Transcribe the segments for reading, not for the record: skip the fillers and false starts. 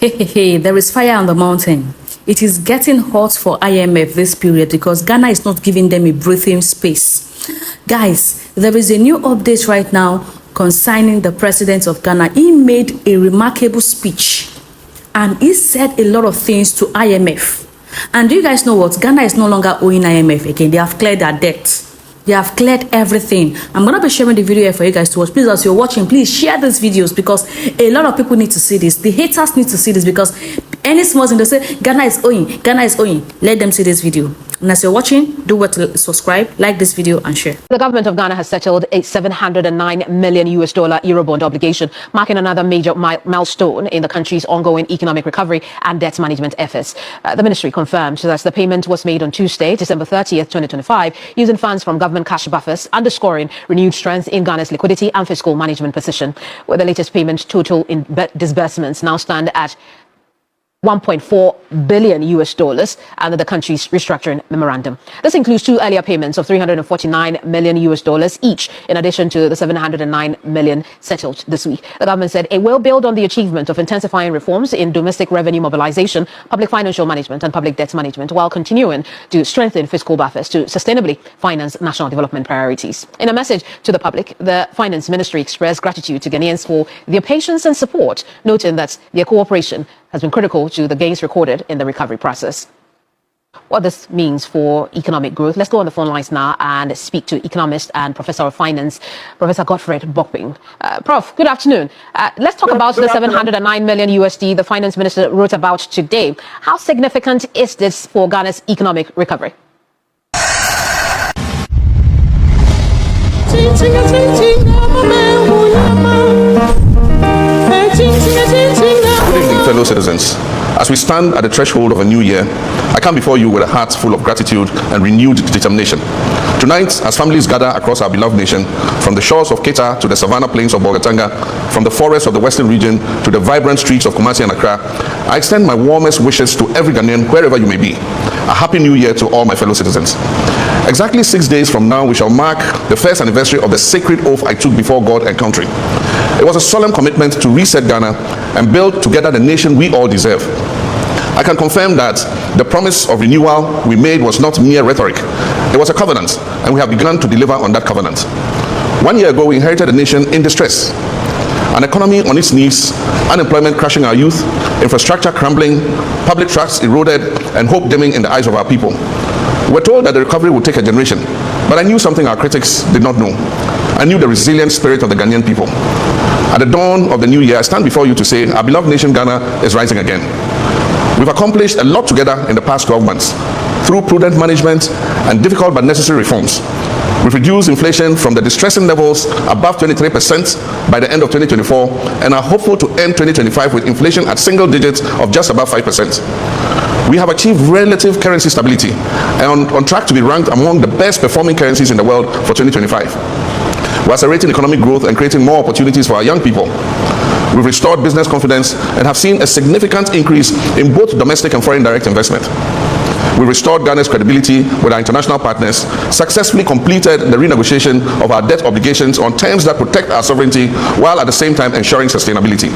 Hey, there is fire on the mountain. It is getting hot for IMF this period because Ghana is not giving them a breathing space. Guys, there is a new update right now concerning the president of Ghana. He made a remarkable speech and he said a lot of things to IMF. And do you guys know what? Ghana is no longer owing IMF again. They have cleared their debt. They have cleared everything. I'm going to be sharing the video here for you guys to watch. Please, as you're watching, please share these videos because a lot of people need to see this. The haters need to see this because any small thing they say, Ghana is owing, Ghana is owing. Let them see this video. And as you're watching, do what to subscribe, like this video and share. The government of Ghana has settled a $709 million Eurobond obligation, marking another major milestone in the country's ongoing economic recovery and debt management efforts. The ministry confirmed that the payment was made on Tuesday, December 30th, 2025, using funds from government cash buffers, underscoring renewed strength in Ghana's liquidity and fiscal management position. With the latest payment total in disbursements now stand at $1.4 billion under the country's restructuring memorandum. This includes two earlier payments of $349 million each, in addition to the $709 million settled this week. The government said it will build on the achievement of intensifying reforms in domestic revenue mobilization, public financial management, and public debt management, while continuing to strengthen fiscal buffers to sustainably finance national development priorities. In a message to the public, the Finance Ministry expressed gratitude to Ghanaians for their patience and support, noting that their cooperation has been critical to the gains recorded in the recovery process. What this means for economic growth. Let's go on the phone lines now and speak to economist and professor of finance, Professor Godfred Bokpin. Prof, good afternoon. Let's talk about the $709 million the finance minister wrote about today. How significant is this for Ghana's economic recovery? Fellow citizens, as we stand at the threshold of a new year, I come before you with a heart full of gratitude and renewed determination. Tonight, as families gather across our beloved nation, from the shores of Keta to the savannah plains of Bolgatanga, from the forests of the western region to the vibrant streets of Kumasi and Accra, I extend my warmest wishes to every Ghanaian, wherever you may be. A happy new year to all my fellow citizens. Exactly 6 days from now, we shall mark the first anniversary of the sacred oath I took before God and country. It was a solemn commitment to reset Ghana and build together the nation we all deserve. I can confirm that the promise of renewal we made was not mere rhetoric. It was a covenant, and we have begun to deliver on that covenant. 1 year ago, we inherited a nation in distress, an economy on its knees, unemployment crushing our youth, infrastructure crumbling, public trust eroded, and hope dimming in the eyes of our people. We're told that the recovery would take a generation, but I knew something our critics did not know. I knew the resilient spirit of the Ghanaian people. At the dawn of the new year, I stand before you to say our beloved nation Ghana is rising again. We've accomplished a lot together in the past 12 months through prudent management and difficult but necessary reforms. We've reduced inflation from the distressing levels above 23% by the end of 2024 and are hopeful to end 2025 with inflation at single digits of just above 5%. We have achieved relative currency stability and on track to be ranked among the best performing currencies in the world for 2025. We're accelerating economic growth and creating more opportunities for our young people. We've restored business confidence and have seen a significant increase in both domestic and foreign direct investment. We restored Ghana's credibility with our international partners, successfully completed the renegotiation of our debt obligations on terms that protect our sovereignty while at the same time ensuring sustainability.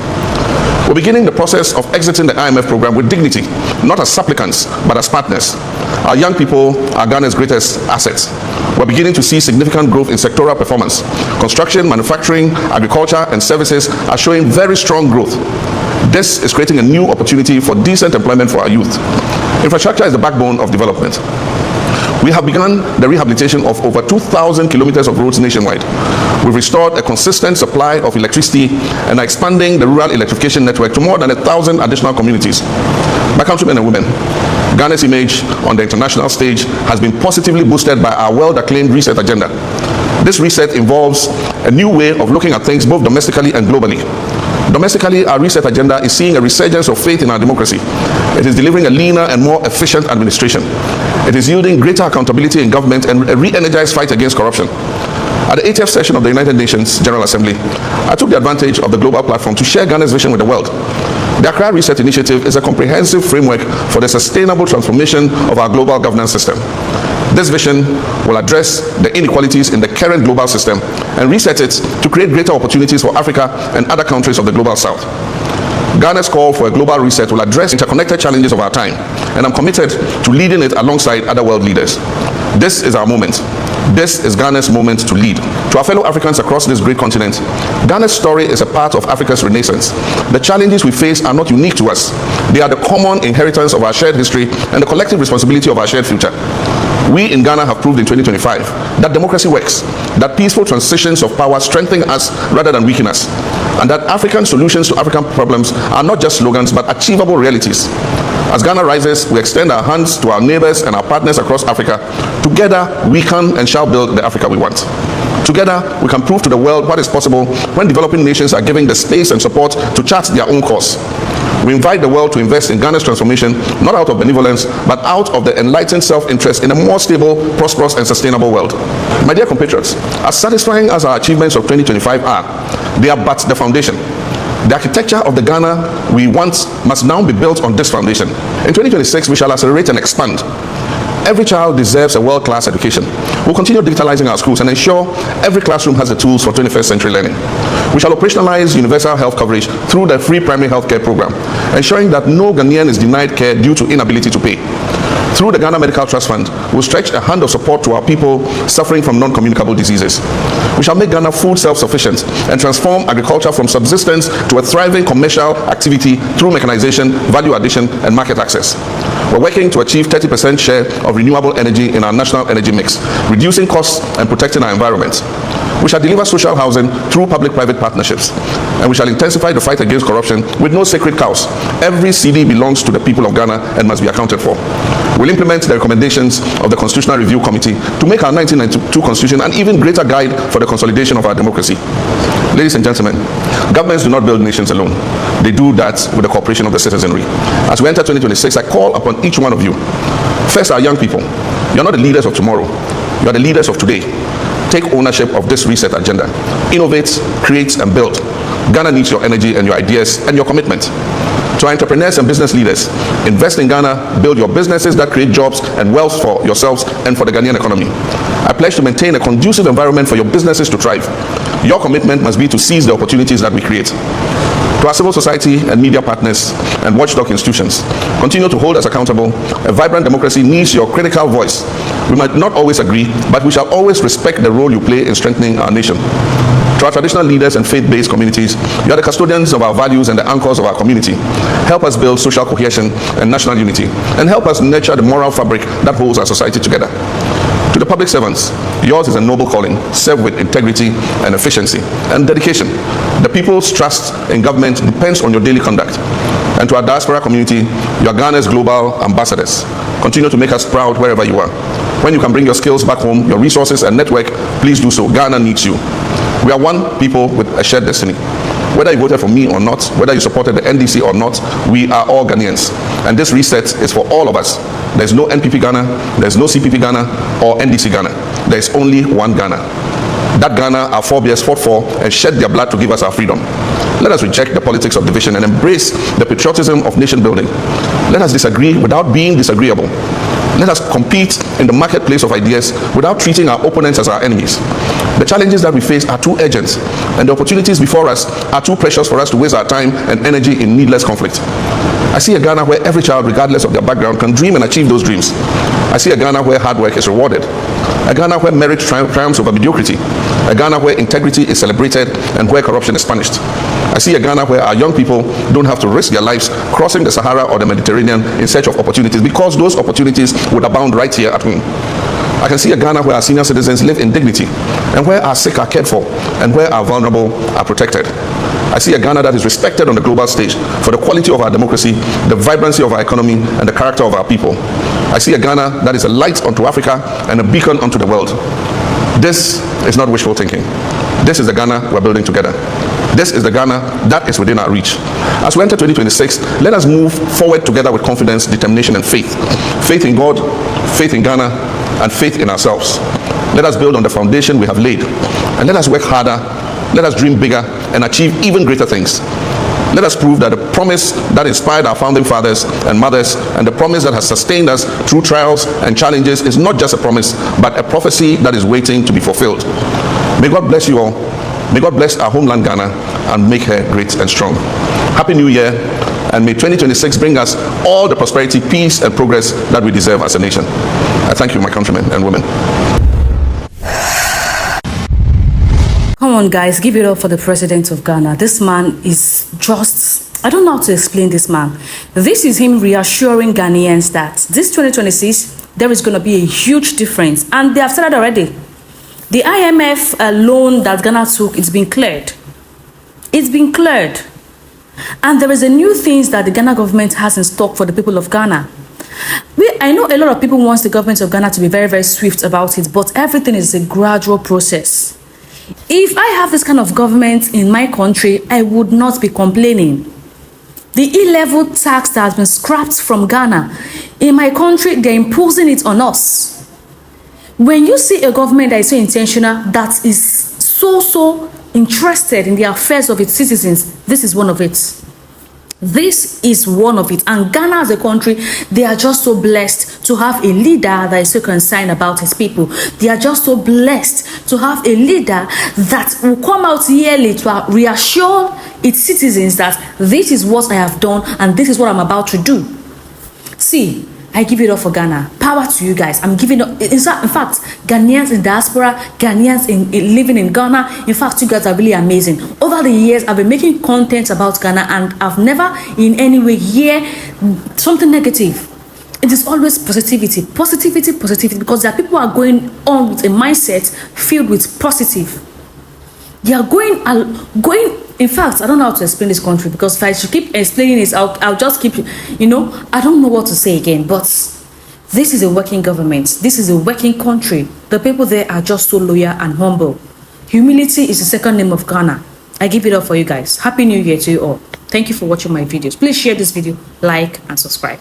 We're beginning the process of exiting the IMF program with dignity, not as supplicants, but as partners. Our young people are Ghana's greatest assets. We're beginning to see significant growth in sectoral performance. Construction, manufacturing, agriculture, and services are showing very strong growth. This is creating a new opportunity for decent employment for our youth. Infrastructure is the backbone of development. We have begun the rehabilitation of over 2,000 kilometers of roads nationwide. We've restored a consistent supply of electricity and are expanding the rural electrification network to more than 1,000 additional communities. My countrymen and women, Ghana's image on the international stage has been positively boosted by our well-acclaimed reset agenda. This reset involves a new way of looking at things both domestically and globally. Domestically, our reset agenda is seeing a resurgence of faith in our democracy. It is delivering a leaner and more efficient administration. It is yielding greater accountability in government and a re-energized fight against corruption. At the 80th session of the United Nations General Assembly, I took the advantage of the global platform to share Ghana's vision with the world. The Accra Reset Initiative is a comprehensive framework for the sustainable transformation of our global governance system. This vision will address the inequalities in the current global system and reset it to create greater opportunities for Africa and other countries of the global south. Ghana's call for a global reset will address interconnected challenges of our time, and I'm committed to leading it alongside other world leaders. This is our moment. This is Ghana's moment to lead. To our fellow Africans across this great continent, Ghana's story is a part of Africa's renaissance. The challenges we face are not unique to us. They are the common inheritance of our shared history and the collective responsibility of our shared future. We in Ghana have proved in 2025 that democracy works, that peaceful transitions of power strengthen us rather than weaken us, and that African solutions to African problems are not just slogans but achievable realities. As Ghana rises, we extend our hands to our neighbors and our partners across Africa. Together, we can and shall build the Africa we want. Together, we can prove to the world what is possible when developing nations are given the space and support to chart their own course. We invite the world to invest in Ghana's transformation, not out of benevolence, but out of the enlightened self-interest in a more stable, prosperous, and sustainable world. My dear compatriots, as satisfying as our achievements of 2025 are, they are but the foundation. The architecture of the Ghana we want must now be built on this foundation. In 2026, we shall accelerate and expand. Every child deserves a world-class education. We'll continue digitalizing our schools and ensure every classroom has the tools for 21st century learning. We shall operationalize universal health coverage through the free primary health care program, ensuring that no Ghanaian is denied care due to inability to pay. Through the Ghana Medical Trust Fund, we'll stretch a hand of support to our people suffering from non-communicable diseases. We shall make Ghana food self-sufficient and transform agriculture from subsistence to a thriving commercial activity through mechanization, value addition, and market access. We're working to achieve 30% share of renewable energy in our national energy mix, reducing costs and protecting our environment. We shall deliver social housing through public-private partnerships, and we shall intensify the fight against corruption with no sacred cows. Every CD belongs to the people of Ghana and must be accounted for. We'll implement the recommendations of the Constitutional Review Committee to make our 1992 Constitution an even greater guide for the consolidation of our democracy. Ladies and gentlemen, governments do not build nations alone. They do that with the cooperation of the citizenry. As we enter 2026, I call upon each one of you. First, our young people. You're not the leaders of tomorrow. You are the leaders of today. Take ownership of this reset agenda. Innovate, create, and build. Ghana needs your energy and your ideas and your commitment. To our entrepreneurs and business leaders, invest in Ghana, build your businesses that create jobs and wealth for yourselves and for the Ghanaian economy. I pledge to maintain a conducive environment for your businesses to thrive. Your commitment must be to seize the opportunities that we create. To our civil society and media partners and watchdog institutions, continue to hold us accountable. A vibrant democracy needs your critical voice. We might not always agree, but we shall always respect the role you play in strengthening our nation. To our traditional leaders and faith-based communities, you are the custodians of our values and the anchors of our community. Help us build social cohesion and national unity, and help us nurture the moral fabric that holds our society together. To the public servants, yours is a noble calling. Serve with integrity and efficiency and dedication. The people's trust in government depends on your daily conduct. And to our diaspora community, you are Ghana's global ambassadors. Continue to make us proud wherever you are. When you can bring your skills back home, your resources and network, please do so. Ghana needs you. We are one people with a shared destiny. Whether you voted for me or not, whether you supported the NDC or not, we are all Ghanaians. And this reset is for all of us. There's no NPP Ghana, there's no CPP Ghana or NDC Ghana. There's only one Ghana. That Ghana our forebears fought for and shed their blood to give us our freedom. Let us reject the politics of division and embrace the patriotism of nation building. Let us disagree without being disagreeable. Let us compete in the marketplace of ideas without treating our opponents as our enemies. The challenges that we face are too urgent, and the opportunities before us are too precious for us to waste our time and energy in needless conflict. I see a Ghana where every child, regardless of their background, can dream and achieve those dreams. I see a Ghana where hard work is rewarded. A Ghana where merit triumphs over mediocrity. A Ghana where integrity is celebrated and where corruption is punished. I see a Ghana where our young people don't have to risk their lives crossing the Sahara or the Mediterranean in search of opportunities, because those opportunities would abound right here at home. I can see a Ghana where our senior citizens live in dignity, and where our sick are cared for, and where our vulnerable are protected. I see a Ghana that is respected on the global stage for the quality of our democracy, the vibrancy of our economy, and the character of our people. I see a Ghana that is a light unto Africa and a beacon unto the world. This is not wishful thinking. This is the Ghana we're building together. This is the Ghana that is within our reach. As we enter 2026, let us move forward together with confidence, determination, and faith. Faith in God, faith in Ghana, and faith in ourselves. Let us build on the foundation we have laid, and let us work harder, let us dream bigger, and achieve even greater things. Let us prove that the promise that inspired our founding fathers and mothers, and the promise that has sustained us through trials and challenges, is not just a promise, but a prophecy that is waiting to be fulfilled. May God bless you all. May God bless our homeland Ghana and make her great and strong. Happy New Year, and may 2026 bring us all the prosperity, peace, and progress that we deserve as a nation. I thank you, my countrymen and women. Come on, guys, give it up for the president of Ghana. This man is just, I don't know how to explain this man. This is him reassuring Ghanaians that this 2026, there is going to be a huge difference. And they have started already. The IMF loan that Ghana took, it's been cleared. It's been cleared. And there is a new things that the Ghana government has in stock for the people of Ghana. I know a lot of people want the government of Ghana to be very, very swift about it, but everything is a gradual process. If I have this kind of government in my country, I would not be complaining. The E-level tax that has been scrapped from Ghana, in my country, they're imposing it on us. When you see a government that is so intentional, that is so interested in the affairs of its citizens, this is one of it. This is one of it. And Ghana as a country, they are just so blessed to have a leader that is so concerned about his people. They are just so blessed to have a leader that will come out yearly to reassure its citizens that this is what I have done and this is what I'm about to do. See, I give it up for Ghana. Power to you guys. I'm giving up. In fact, Ghanaians in diaspora, Ghanaians in living in Ghana, in fact, you guys are really amazing. Over the years, I've been making content about Ghana and I've never in any way hear something negative. It is always positivity, because there are people who are going on with a mindset filled with positive. They are going. In fact, I don't know how to explain this country, because if I should keep explaining it, I'll just keep, I don't know what to say again. But this is a working government. This is a working country. The people there are just so loyal and humble. Humility is the second name of Ghana. I give it up for you guys. Happy New Year to you all. Thank you for watching my videos. Please share this video, like, and subscribe.